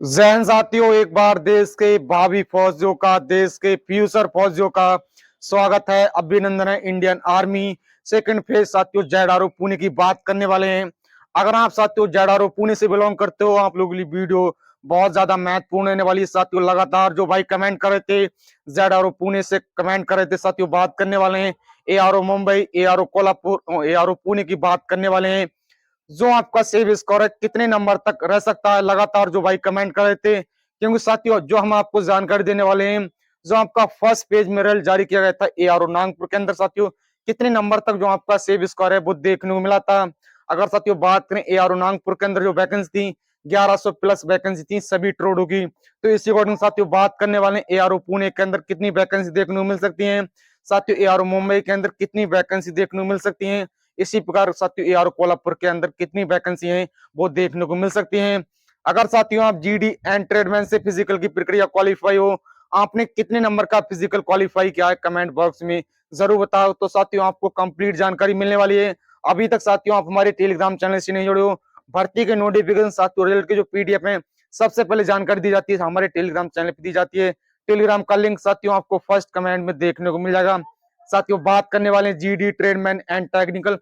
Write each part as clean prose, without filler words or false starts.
जैन साथियों, एक बार देश के भावी फौजियों का, देश के फ्यूचर फौजियों का स्वागत है, अभिनंदन है। इंडियन आर्मी सेकंड फेज साथियों जैडारो पुणे की बात करने वाले हैं। अगर आप साथियों जैडारो पुणे से बिलोंग करते हो, आप लोगों के लिए वीडियो बहुत ज्यादा महत्वपूर्ण रहने वाली है साथियों। लगातार जो भाई कमेंट कर रहे थे, जैडारो पुणे से कमेंट कर रहे थे साथियों, बात करने वाले हैं। ARO Mumbai, ARO Kolhapur, ARO Pune की बात करने वाले हैं। जो आपका सेव स्कोर है कितने नंबर तक रह सकता है, लगातार जो भाई कमेंट कर रहे थे। क्योंकि साथियों जो हम आपको जानकारी देने वाले हैं, जो आपका फर्स्ट पेज में रिजल्ट जारी किया गया था एआरओ नागपुर के अंदर साथियों, कितने नंबर तक जो आपका सेव स्कोर है वो देखने को मिला था। अगर साथियों बात करें एआरओ नागपुर के अंदर जो वैकेंसी थी, 1100 प्लस वैकेंसी थी सभी ट्रोडो की। तो इसी अकॉर्डिंग साथियों बात करने वाले एआरओ पुणे के अंदर कितनी वैकेंसी देखने को मिल सकती है, साथियों एआरओ मुंबई के अंदर कितनी वैकेंसी देखने को मिल सकती है, इसी प्रकार साथियों एआर कोल्हापुर के अंदर कितनी वैकेंसी हैं वो देखने को मिल सकती हैं। अगर साथियों आप जीडी एंड ट्रेडमैन से फिजिकल की प्रक्रिया क्वालिफाई हो, आपने कितने नंबर का फिजिकल क्वालिफाई किया है कमेंट बॉक्स में जरूर बताओ, तो साथियों आपको कंप्लीट जानकारी मिलने वाली है। अभी तक साथियों आप हमारे टेलीग्राम चैनल से नहीं जुड़े हो, भर्ती के नोटिफिकेशन साथियों रिजल्ट के जो पीडीएफ है सबसे पहले जानकारी दी जाती है हमारे टेलीग्राम चैनल पर दी जाती है। टेलीग्राम का लिंक साथियों आपको फर्स्ट कमेंट में देखने को मिल जाएगा। साथियों बात करने वाले हैं जीडी ट्रेडमैन एंड टेक्निकल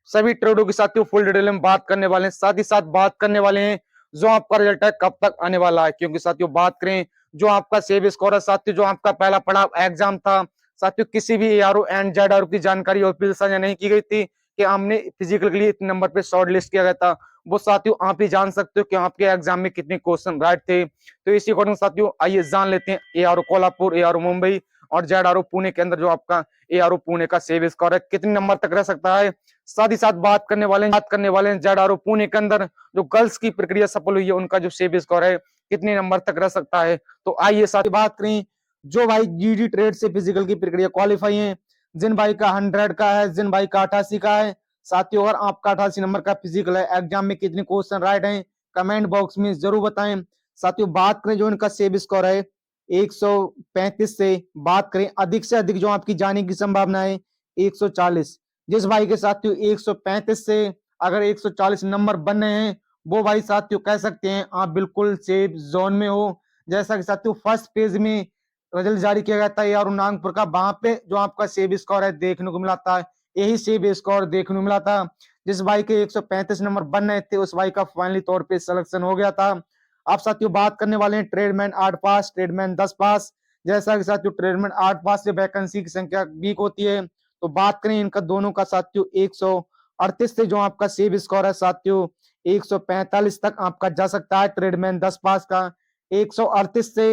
सभी ट्रेडों के साथियों फुल डिटेल में बात करने वाले हैं। साथ ही साथ बात करने वाले हैं जो आपका रिजल्ट है कब तक आने वाला है। क्योंकि साथियों बात करें जो आपका सेव स्कोर है साथियों, जो आपका पहला पड़ाव एग्जाम था साथियों, किसी भी एआरओ एंड जेडआरओ की जानकारी ऑफिशियल साझा नहीं की गई थी कि हमने फिजिकल के लिए इतने नंबर पे शॉर्ट लिस्ट किया गया था। वो साथियों आप ही जान सकते हो कि आपके एग्जाम में कितने क्वेश्चन राइट थे। तो इसी अकॉर्डिंग साथियों आइए जान लेते हैं एआरओ कोल्हापुर, एआरओ मुंबई और जेडआरओ पुणे के अंदर जो आपका एआरओ पुणे का सेव स्कोर है कितने नंबर तक रह सकता है। साथ ही साथ बात करने वाले हैं जेडआरओ पुणे के अंदर जो गर्ल्स की प्रक्रिया सफल हुई है उनका जो सेव स्कोर है कितने नंबर तक रह सकता है। तो आइए साथ ही बात करें जो भाई जीडी ट्रेड से फिजिकल की प्रक्रिया क्वालिफाई है, जिन भाई का 100 का है, जिन भाई का 88 का है। साथियों अगर आपका 88 नंबर का फिजिकल है, एग्जाम में कितने क्वेश्चन राइट हैं कमेंट बॉक्स में जरूर बताएं। साथियों बात करें जो इनका सेव स्कोर है 135 से, बात करें अधिक से अधिक जो आपकी जाने की संभावना है 140। जिस भाई के साथियों 135 से अगर 140 नंबर बन रहे हैं, वो भाई साथियों कह सकते हैं आप बिल्कुल सेफ जोन में हो। जैसा कि साथियों फर्स्ट पेज में रिजल्ट जारी किया गया था यार नागपुर का, वहां पे जो आपका सेव स्कोर है देखने को मिला था, यही सेव स्कोर देखने को मिला था। जिस भाई के 135 नंबर बन रहे थे उस भाई का फाइनली तौर पे सिलेक्शन हो गया था। आप साथियों बात करने वाले हैं ट्रेडमैन 8 पास, ट्रेडमैन 10 पास। जैसा कि साथियों ट्रेडमैन 8 पास से वैकेंसी की संख्या वीक होती है, तो बात करें इनका दोनों का साथियों 138 से जो आपका सेव स्कोर है साथियों 145 तक आपका जा सकता है ट्रेडमैन 10 पास का। 138 से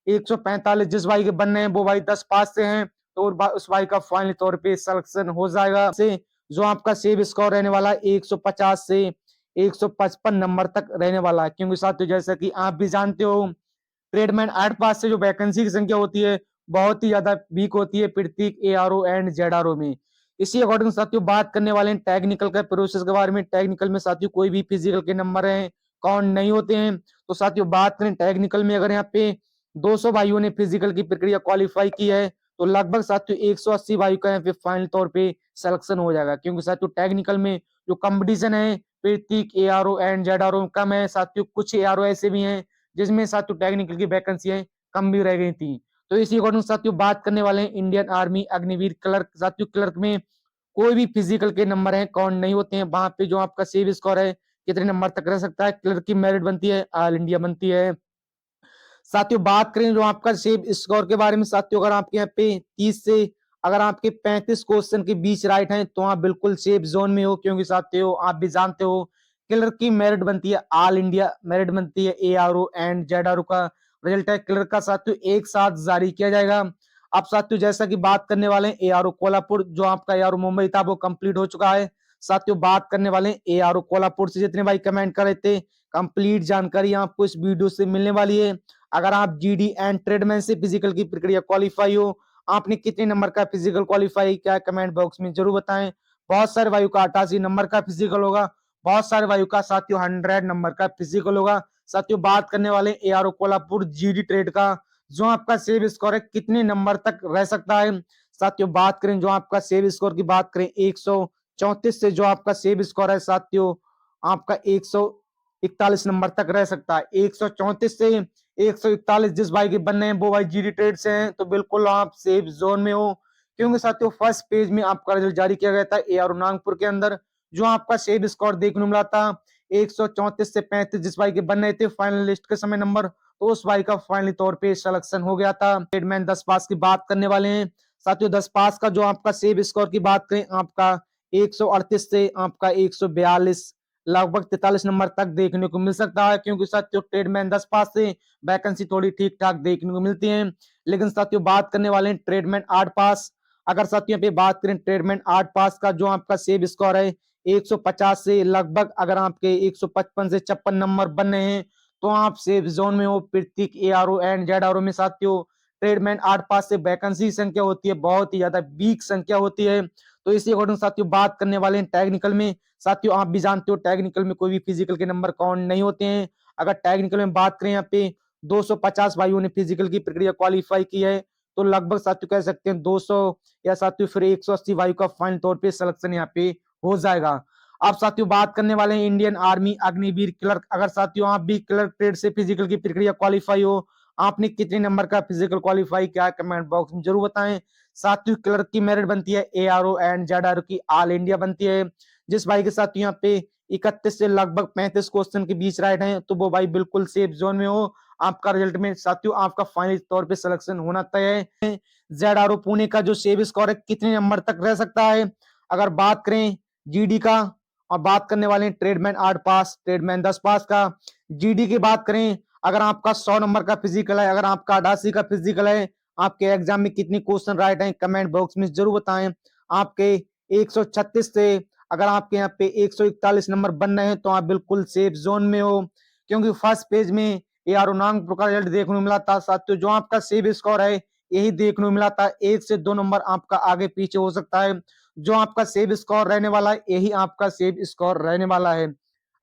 145 जिस भाई के बनने हैं वो भाई 10 पास से हैं, तो उस भाई का फाइनल तौर पे सिलेक्शन हो जाएगा। से जो आपका सेव स्कोर रहने वाला है 150 से 155 नंबर तक रहने वाला है। क्योंकि साथियों जैसा कि आप भी जानते हो ट्रेडमैन 8 पास से जो वैकेंसी की संख्या होती है बहुत ही ज्यादा वीक होती है प्रत्येक एआरओ एंड जेडआरओ में। इसी अकॉर्डिंग साथियों बात करने वाले हैं टेक्निकल के प्रोसेस के बारे में। टेक्निकल में साथियों कोई भी फिजिकल के नंबर है काउंट नहीं होते हैं। तो साथियों बात करें टेक्निकल में, अगर यहाँ पे 200 भाइयों ने फिजिकल की प्रक्रिया क्वालिफाई की है, तो लगभग साथियों 180 भाइयों का यहाँ पे फाइनल तौर पे सिलेक्शन हो जाएगा। क्योंकि साथियों टेक्निकल में जो कंपटीशन है प्रत्येक एआरओ एंड जेडआरओ कम है साथियों, कुछ एआरओ ऐसे भी हैं जिसमें साथियों टेक्निकल की वैकेंसी कम भी रह गई थी। तो इसी अकॉर्डिंग साथियों बात करने वाले हैं इंडियन आर्मी अग्निवीर क्लर्क। साथियों क्लर्क में कोई भी फिजिकल के नंबर है काउंट नहीं होते हैं, वहां पे जो आपका सेव स्कोर है कितने नंबर तक रह सकता है। क्लर्क की मेरिट बनती है ऑल इंडिया बनती है। साथियों बात करें जो आपका सेव स्कोर के बारे में साथियों, अगर आपके यहाँ पे 30 से अगर आपके 35 क्वेश्चन के बीच राइट हैं तो आप बिल्कुल सेफ जोन में हो। क्योंकि साथियों आप भी जानते हो क्लर्क की मेरिट बनती है ऑल इंडिया मेरिट बनती है एआरओ एंड जेडआरओ का रिजल्ट है क्लर्क का साथियों एक साथ जारी किया जाएगा। अब साथियों जैसा कि बात करने वाले हैं एआरओ कोल्हापुर, जो आपका एआरओ मुंबई था वो कंप्लीट हो चुका है। साथियों बात करने वाले हैं एआरओ कोल्हापुर से, जितने भाई कमेंट कर रहे थे कंप्लीट जानकारी आपको इस वीडियो से मिलने वाली है। अगर आप जीडी एंड ट्रेडमैन से फिजिकल की प्रक्रिया क्वालिफाई हो, आपने कितने नंबर का फिजिकल क्वालिफाई किया कमेंट बॉक्स में जरूर बताएं। बहुत सारे वायु का 88 नंबर का फिजिकल होगा, बहुत सारे वायु का साथियों 100 नंबर का फिजिकल होगा। साथियों बात करने वाले एआरओ कोल्हापुर जीडी ट्रेड का जो आपका सेव स्कोर है कितने नंबर तक रह सकता है। साथियों बात करें जो आपका सेव स्कोर की बात करें 134 से जो आपका सेव स्कोर है साथियों आपका 141 नंबर तक रह सकता है। 134 से 141 जिस भाई के बनने हैं वो भाई जीडी ट्रेड से हैं, तो बिल्कुल आप सेफ जोन में हो, क्योंकि साथियों फर्स्ट पेज में आपका रिजल्ट जारी किया गया था एआर नागपुर के अंदर, जो आपका सेव स्कोर देखने को मिला था 134 से 35 जिस भाई के बन रहे थे फाइनल लिस्ट के समय नंबर, तो उस भाई का फाइनली तौर पे सिलेक्शन हो गया था। ट्रेडमैन 10 पास की बात करने वाले हैं साथियों। 10 पास का जो आपका सेव स्कोर की बात करें आपका 138 से आपका 142 लगभग 43 नंबर तक देखने को मिल सकता है, क्योंकि साथियों ट्रेडमैन 10 पास से वैकेंसी थोड़ी ठीक ठाक देखने को मिलती है। लेकिन साथियों बात करने वाले हैं ट्रेडमैन 8 पास। अगर साथियों पे बात करें ट्रेडमैन 8 पास का जो आपका सेव स्कोर है 150 से लगभग अगर आपके 155 से 56 नंबर बन रहे हैं तो आप सेफ जोन में हो। प्रत्येक एआरओ एंड जेडआरओ में साथियों ट्रेडमैन 8 पास से वैकेंसी संख्या होती है बहुत ही ज्यादा वीक संख्या होती है। तो इसी अकॉर्डिंग साथियों बात करने वाले हैं टेक्निकल में। साथियों आप भी जानते हो टेक्निकल में कोई भी फिजिकल के नंबर काउंट नहीं होते हैं। अगर टेक्निकल में बात करें यहाँ पे 250 भाइयों ने फिजिकल की प्रक्रिया क्वालिफाई की है, तो लगभग साथियों कह सकते हैं 200 या साथियों फिर 180 वायु का फाइनल तौर पे सिलेक्शन यहाँ पे हो जाएगा। अब साथियों बात करने वाले हैं इंडियन आर्मी अग्निवीर क्लर्क। अगर साथियों आप भी क्लर्क ट्रेड से फिजिकल की प्रक्रिया क्वालिफाई हो, आपने कितने नंबर का फिजिकल क्वालिफाई किया कमेंट बॉक्स में जरूर बताएं। साथियों क्लर्क की मेरिट बनती है एआरओ एंड जेडआरओ की ऑल इंडिया बनती है। जिस भाई के साथ यहाँ पे 31 से लगभग 35 क्वेश्चन के बीच राइट है तो वो भाई बिल्कुल सेफ जोन में हो। आपका रिजल्ट में साथियों आपका फाइनल तौर पे सिलेक्शन होना तय है। जेडआरओ पुणे का जो सेव स्कोर है कितने नंबर तक रह सकता है, अगर बात करें जीडी का और बात करने वाले हैं ट्रेडमैन 8 पास ट्रेडमैन 10 पास का। जीडी की बात करें अगर आपका 100 नंबर का फिजिकल है, अगर आपका 88 का फिजिकल है, आपके एग्जाम में कितनी क्वेश्चन राइट है कमेंट बॉक्स में जरूर बताएं। आपके 136 से अगर आपके यहाँ पे 141 नंबर बन रहे हैं तो आप बिल्कुल सेफ जोन में हो, क्योंकि फर्स्ट पेज में एआर नागपुर का रिजल्ट देखने को मिला था साथियों। जो आपका सेव स्कोर है यही देखने को मिला था, 1 से 2 नंबर आपका आगे पीछे हो सकता है। जो आपका सेव स्कोर रहने वाला है यही आपका सेव स्कोर रहने वाला है।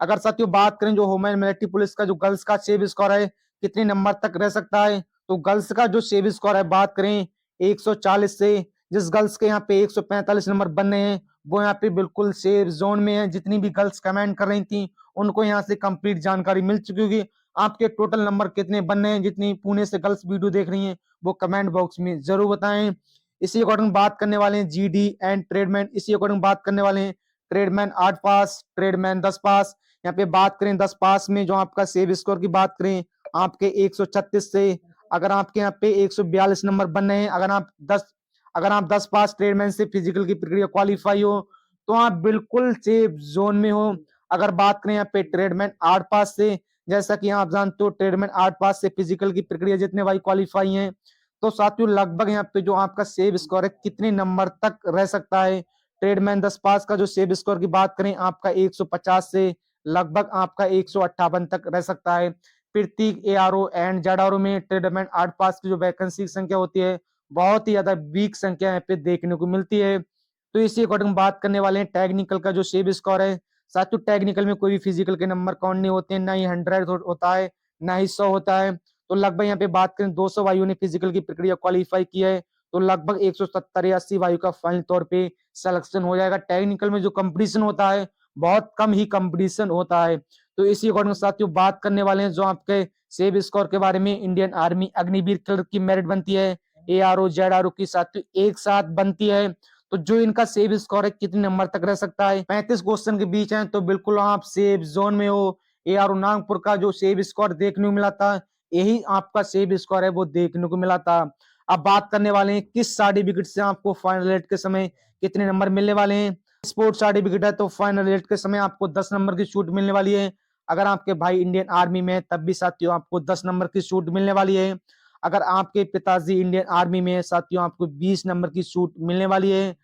अगर साथियों बात करें जो होमलैंड मिलिट्री पुलिस का जो गर्ल्स का सेव स्कोर है कितने नंबर तक रह सकता है, तो गर्ल्स का जो सेव स्कोर है बात करें 140 से जिस गर्ल्स के यहाँ पे 145 नंबर बन रहे हैं वो यहाँ पे बिल्कुल सेफ जोन में है। जितनी भी गर्ल्स कमेंट कर रही थी उनको यहाँ से कंप्लीट जानकारी मिल चुकी होगी। आपके टोटल नंबर कितने बन रहे हैं, जितनी पुणे से गर्ल्स वीडियो देख रही हैं वो कमेंट बॉक्स में जरूर बताएं। इसी अकॉर्डिंग बात करने वाले हैं जीडी एंड ट्रेडमैन। इसी अकॉर्डिंग बात करने वाले हैं ट्रेडमैन 8 पास ट्रेडमैन 10 पास। यहाँ पे बात करें 10 पास में जो आपका सेव स्कोर की बात करें आपके 136 से अगर आपके यहाँ पे 142 नंबर बन रहे हैं, अगर आप 10 पास ट्रेडमैन से फिजिकल की प्रक्रिया क्वालिफाई हो तो आप बिल्कुल सेफ जोन में हो। अगर बात करें यहाँ पे ट्रेडमैन 8 पास से, जैसा कि आप जानते हो ट्रेडमैन 8 पास से फिजिकल की प्रक्रिया जितने भाई क्वालिफाई हैं, तो साथियों लगभग यहाँ पे जो आपका सेव स्कोर है कितने नंबर तक रह सकता है। ट्रेडमैन 10 पास का जो सेव स्कोर की बात करें आपका 150 से लगभग आपका 158 तक रह सकता है। प्रत्येक एआरओ एंड जेडआरओ में ट्रेडमैन 8 पास की जो वैकेंसी संख्या होती है बहुत ही ज्यादा वीक संख्या यहाँ पे देखने को मिलती है। तो इसी अकॉर्डिंग बात करने वाले हैं टेक्निकल का जो सेव स्कोर है। साथियों टेक्निकल में कोई भी फिजिकल के नंबर काउंट नहीं होते हैं, ना ही 100 होता है ना ही 100 होता है। तो लगभग यहाँ पे बात करें 200 वायु ने फिजिकल की प्रक्रिया क्वालिफाई की है तो लगभग 170 या 80 वायु का फाइनल तौर पे सिलेक्शन हो जाएगा। टेक्निकल में जो कंपटीशन होता है बहुत कम ही कंपटीशन होता है। तो इसी अकॉर्डिंग साथियों बात करने वाले हैं जो आपके सेव स्कोर के बारे में। इंडियन आर्मी अग्निवीर क्लर्क की मेरिट बनती है एआरओ जेडआरओ की साथियों एक साथ बनती है। तो जो इनका सेव स्कोर है कितने नंबर तक रह सकता है, 35 क्वेश्चन के बीच है तो बिल्कुल आप सेफ जोन में हो। एआरओ नागपुर का जो सेव स्कोर देखने को मिला था यही आपका सेव स्कोर है वो देखने को मिला था। अब बात करने वाले हैं किस सर्टिफिकेट से आपको फाइनल रिजल्ट के समय कितने नंबर मिलने वाले हैं। स्पोर्ट्स सर्टिफिकेट है तो फाइनल रिजल्ट के समय आपको 10 नंबर की छूट मिलने वाली है। अगर आपके भाई इंडियन आर्मी में है तब भी साथियों आपको 10 नंबर की छूट मिलने वाली है। अगर आपके पिताजी इंडियन आर्मी में है साथियों आपको 20 नंबर की छूट मिलने वाली है।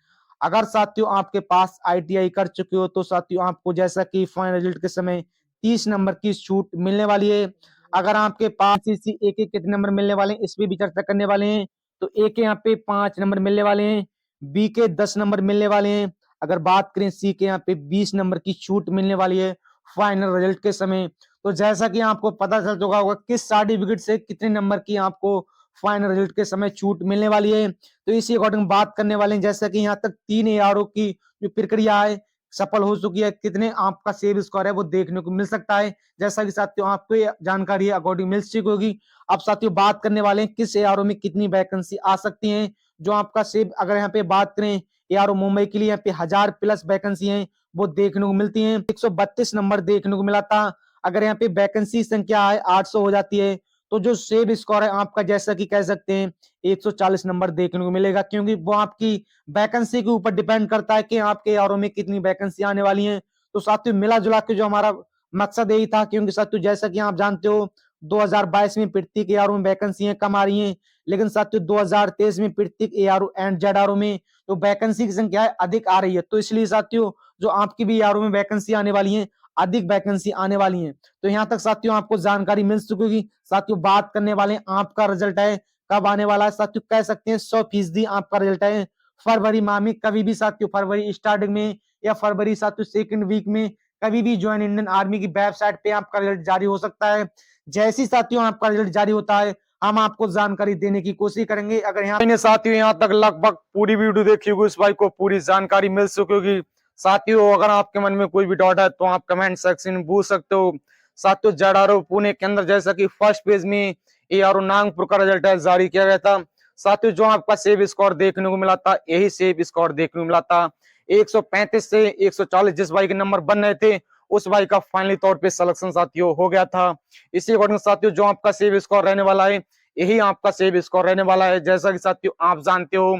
अगर साथियों आपके पास आईटीआई कर चुके हो तो साथियों आपको जैसा कि फाइनल रिजल्ट के समय 30 नंबर की छूट मिलने वाली है। अगर आपके पास सीसी ए के कितने नंबर मिलने वाले हैं इस पे भी चर्चा करने वाले हैं। तो ए के यहाँ पे 5 नंबर मिलने वाले हैं, बी के 10 नंबर मिलने वाले हैं। अगर बात करें सी के यहाँ पे 20 नंबर की छूट मिलने वाली है फाइनल रिजल्ट के समय। तो जैसा कि आपको पता चल चुका होगा किस सर्टिफिकेट से कितने नंबर की आपको फाइनल रिजल्ट के समय छूट मिलने वाली है। तो इसी अकॉर्डिंग बात करने वाले हैं जैसा कि यहाँ तक 3 एआरओ की जो प्रक्रिया है सफल हो चुकी है, कितने आपका सेव स्कोर है वो देखने को मिल सकता है। जैसा कि साथियों आपको ये जानकारी अकॉर्डिंग मिल चुकी होगी। अब साथियों बात करने वाले हैं किस एआरओ में कितनी वैकेंसी आ सकती है। जो आपका सेव, अगर यहाँ पे बात करें एआरओ मुंबई के लिए, यहाँ पे 1000 प्लस वैकेंसी है वो देखने को मिलती है। 132 नंबर देखने को मिला था। अगर यहाँ पे वैकेंसी संख्या है 800 हो जाती है, तो जो सेव स्कोर है आपका, जैसा कि कह सकते हैं 140 नंबर देखने को मिलेगा, क्योंकि वो आपकी वैकेंसी के ऊपर डिपेंड करता है कि आपके एआरओ में कितनी वैकेंसी आने वाली है। तो साथियों मिला जुला के जो हमारा मकसद यही था, क्योंकि साथियों जैसा कि आप जानते हो 2022 में प्रत्येक एआरओ में वैकेंसी कम आ रही है, लेकिन साथियों 2023 में प्रत्येक एआरओ एंड जेडआरओ में तो वैकेंसी की संख्या अधिक आ रही है। तो इसलिए साथियों जो आपकी भी एआरओ में वैकेंसी आने वाली है, अधिक वैकेंसी आने वाली है। तो यहाँ तक साथियों आपको जानकारी मिल चुकी होगी। साथियों बात करने वाले आपका रिजल्ट है कब आने वाला है। साथियों कह सकते हैं 100% आपका रिजल्ट है फरवरी माह में, कभी भी साथियों फरवरी स्टार्टिंग में या फरवरी साथियों सेकंड वीक में कभी भी ज्वाइन इंडियन आर्मी की वेबसाइट पे आपका रिजल्ट जारी हो सकता है। जैसी साथियों आपका रिजल्ट जारी होता है हम आपको जानकारी देने की कोशिश करेंगे। अगर यहाँ साथियों यहाँ तक लगभग पूरी वीडियो देखी होगी, उस भाई को पूरी जानकारी मिल चुकी होगी। साथियों अगर आपके मन में कोई भी डाउट है तो आप कमेंट सेक्शन में पूछ सकते हो। साथियों जेडआरओ पुणे के अंदर जैसा कि फर्स्ट पेज में एआरओ नागपुर का रिजल्ट है जारी किया गया था। साथियों जो आपका सेव स्कोर देखने को मिला था, यही सेव स्कोर देखने को मिला था 135 से 140। जिस भाई के नंबर बन रहे थे उस भाई का फाइनली तौर पे सिलेक्शन साथियों हो गया था। इसी अकॉर्डिंग साथियों जो आपका सेव स्कोर रहने वाला है, यही आपका सेव स्कोर रहने वाला है। जैसा कि साथियों आप जानते हो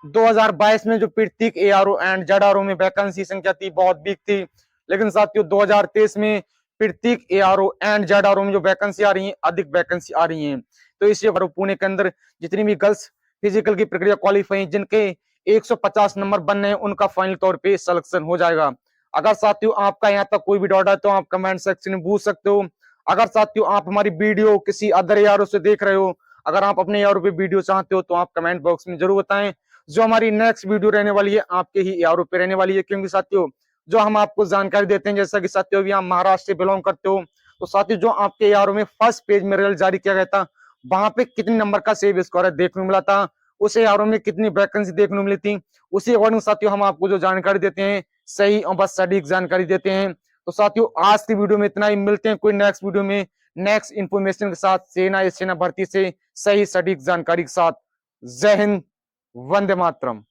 2022 में जो प्रत्येक एआरओ एंड जेडआरओ में वैकेंसी संख्या थी बहुत बिग थी, लेकिन साथियों 2023 में प्रत्येक एआरओ एंड जेडआरओ में जो वैकेंसी आ रही है, अधिक वैकेंसी आ रही है। तो इसी पुणे के अंदर जितनी भी गर्ल्स फिजिकल की प्रक्रिया क्वालिफाई जिनके 150 नंबर बनने हैं, उनका फाइनल तौर पे सिलेक्शन हो जाएगा। अगर साथियों आपका यहाँ तक कोई भी डाउट है तो आप कमेंट सेक्शन में पूछ सकते हो। अगर साथियों आप हमारी वीडियो किसी अदर एआरओ से देख रहे हो, अगर आप अपने एआरओ पे वीडियो चाहते हो तो आप कमेंट बॉक्स में जरूर बताएं। जो हमारी नेक्स्ट वीडियो रहने वाली है आपके ही एआरओ पे रहने वाली है, क्योंकि साथियों जो हम आपको जानकारी देते हैं, जैसा कि साथियों भी आप महाराष्ट्र से बिलोंग करते हो, तो साथियों जो आपके एआरओ में फर्स्ट पेज में रिजल्ट जारी किया गया था, वहां पे कितने नंबर का सेव स्कोर है देखने को मिला था, उस एआरओ में कितनी वैकेंसी देखने को मिली थी, उसी अकॉर्डिंग साथियों हम आपको जो जानकारी देते हैं सही और बस सटीक जानकारी देते हैं। तो साथियों आज की वीडियो में इतना ही, मिलते हैं कोई नेक्स्ट वीडियो में नेक्स्ट इंफॉर्मेशन के साथ, सेना या सेना भर्ती से सही सटीक जानकारी के साथ। जय हिंद, वंदे मातरम।